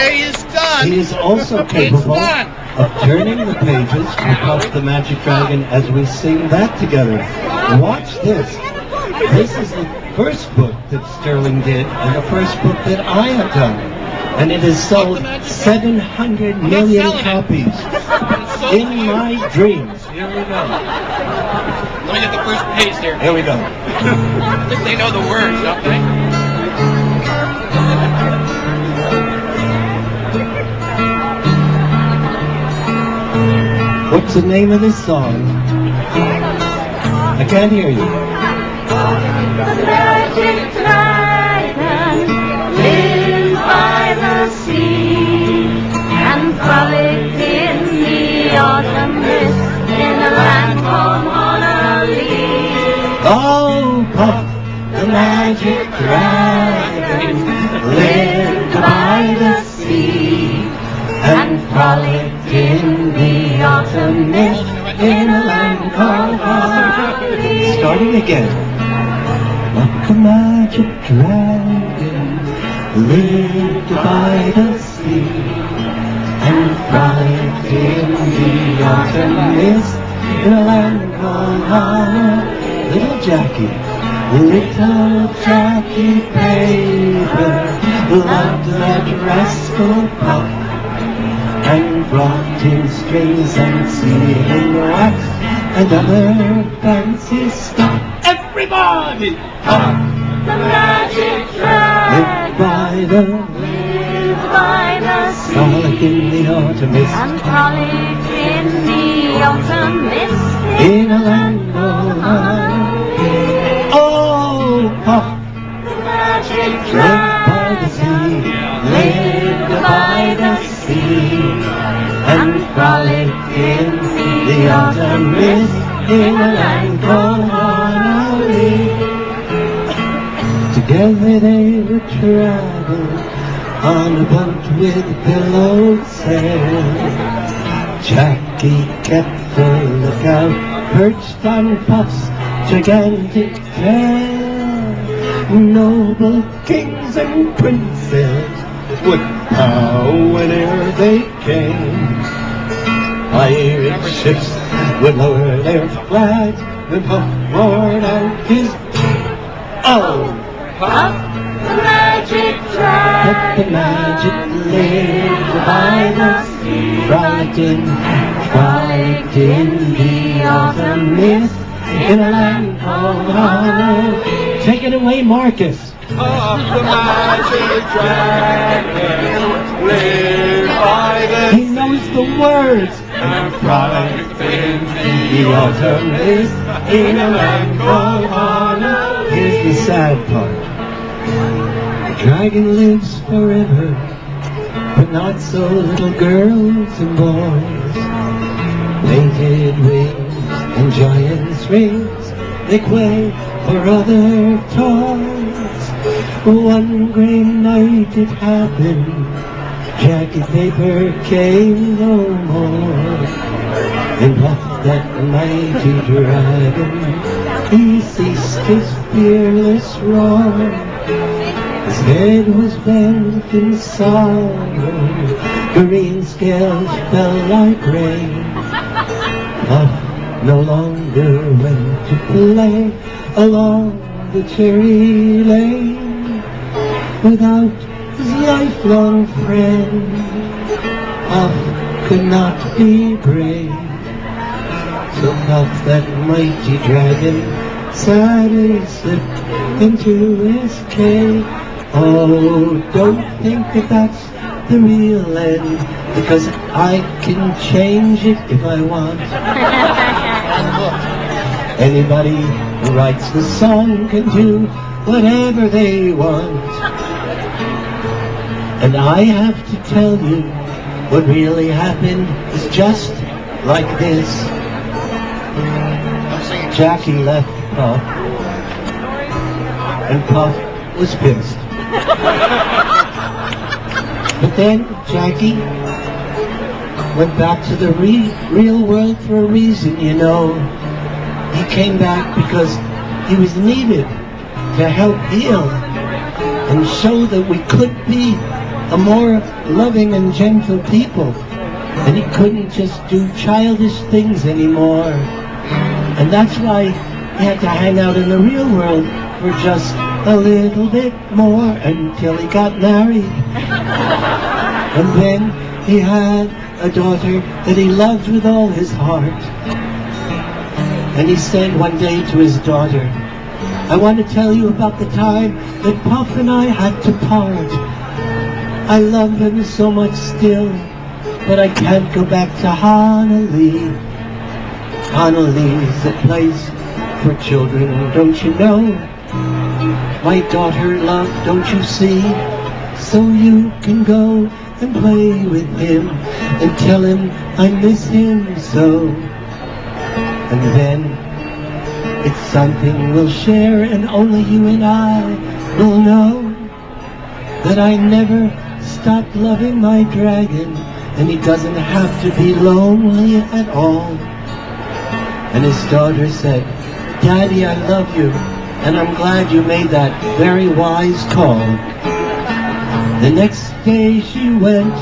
Okay, it's done. He is also capable of turning the pages for Puff the Magic Dragon as we sing that together. Watch this. This is the first book that Stirling did and the first book that I have done. And it has sold 700 million copies in my dreams. Here we go. Let me get the first page here. Here we go. I think they know the words, don't they? What's the name of this song? I can't hear you. The magic dragon lives by the sea and frolicked in the autumn mist in a land called Honolulu. Oh, Puff, the magic dragon lived by the sea and frolicked in the autumn mist in a land called Honolulu. Starting again. But the magic dragon lived by the sea and frolicked in the autumn mist in a land called Honolulu. Little Jackie Paper loved that rascal Puff and brought in strings and sealing wax and other fancy stuff. Everybody! Puff the magic dragon lived by the sea frolic in the autumn mist and frolicked in the autumn mist in a land called Honolulu. Oh, Puff, the magic lived by the sea, lived by the sea, and frolicked in the autumn mist in a land called Honolulu. Together they would travel on a boat with billowed sail. Jackie kept a lookout, perched on Puff's gigantic tail. Noble kings and princes would bow whenever they came. Pirate ships would lower their flags when Puff roared out his oh! Puff the magic But the dragon magic lived by the sea, frolicked in the autumn mist in a land called Honolulu. Take it away, Marcus. Puff the magic dragon lived by the He knows the words. and frolicked in The autumn mist in a land called Honolulu. Here's the sad part. The dragon lives forever, but not so little girls and boys. Painted wings and giant's rings, they quake for other toys. One gray night it happened, Jackie Paper came no more. And Puff, that mighty dragon, he ceased his fearless roar. His head was bent in sorrow, green scales fell like rain. Puff no longer went to play along the cherry lane without his lifelong friend. Puff could not be brave, so Puff, that mighty dragon, sadly slipped into his cave. Oh, don't think that that's the real end, because I can change it if I want. Anybody who writes the song can do whatever they want. And I have to tell you, what really happened is just like this. Jackie left Puff, and Puff was pissed. But then Jackie went back to the real world for a reason, you know. He came back because he was needed to help heal and show that we could be a more loving and gentle people. And he couldn't just do childish things anymore. And that's why he had to hang out in the real world for just a little bit more until he got married. And then he had a daughter that he loved with all his heart. And he said one day to his daughter, "I want to tell you about the time that Puff and I had to part. I love him so much still, but I can't go back to Honolulu. Honolulu's a place for children, don't you know? My daughter, love, don't you see? So you can go and play with him and tell him I miss him so. And then it's something we'll share, and only you and I will know that I never stopped loving my dragon, and he doesn't have to be lonely at all." And his daughter said, "Daddy, I love you, and I'm glad you made that very wise call." The next day she went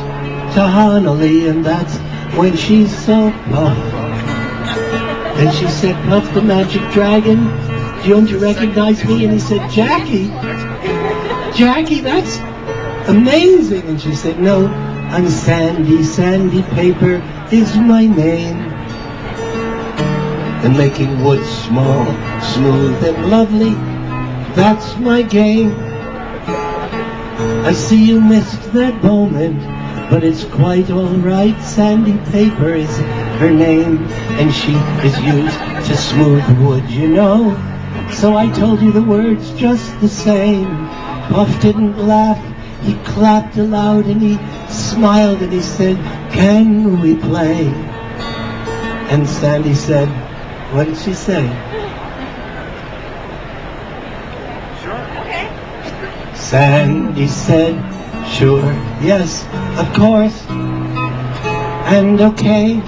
to Honolulu, and that's when she saw Puff. And she said, "Puff the magic dragon, don't you recognize me?" And he said, "Jackie, Jackie, that's amazing." And she said, "No, I'm Sandy. Sandy Paper is my name. And making wood small, smooth, and lovely, that's my game. I see you missed that moment, but it's quite all right. Sandy Paper is her name, and she is used to smooth wood, you know. So I told you the words just the same." Puff didn't laugh. He clapped aloud and he smiled and he said, "Can we play?" And Sandy said, what did she say? Sure. Okay. Sandy said, "Sure, yes, of course, and okay."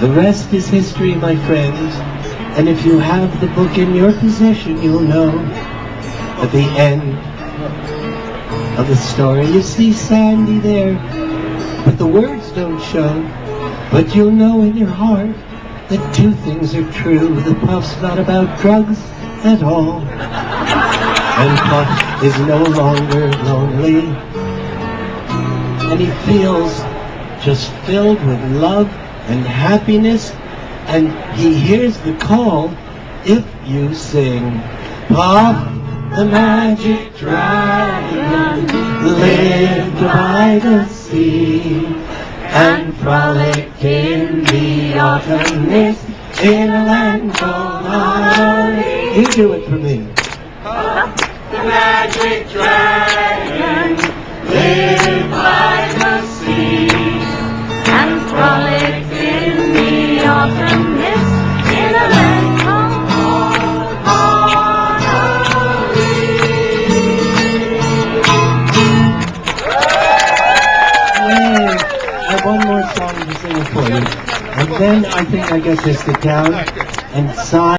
The rest is history, my friends, and if you have the book in your possession, you'll know at the end of the story you see Sandy there, but the words don't show. But you'll know in your heart that two things are true. The Puff's not about drugs at all, and Puff is no longer lonely, and he feels just filled with love and happiness, and he hears the call if you sing, "Puff the magic dragon lived by the sea and frolicked in the autumn mist in a land called Honolulu." You do it for me. The magic dragon lived by the sea and frolicked in the autumn mist in a land called Honolulu. Yay! I have one more song to sing for you, and then I think I get to sit down and sign.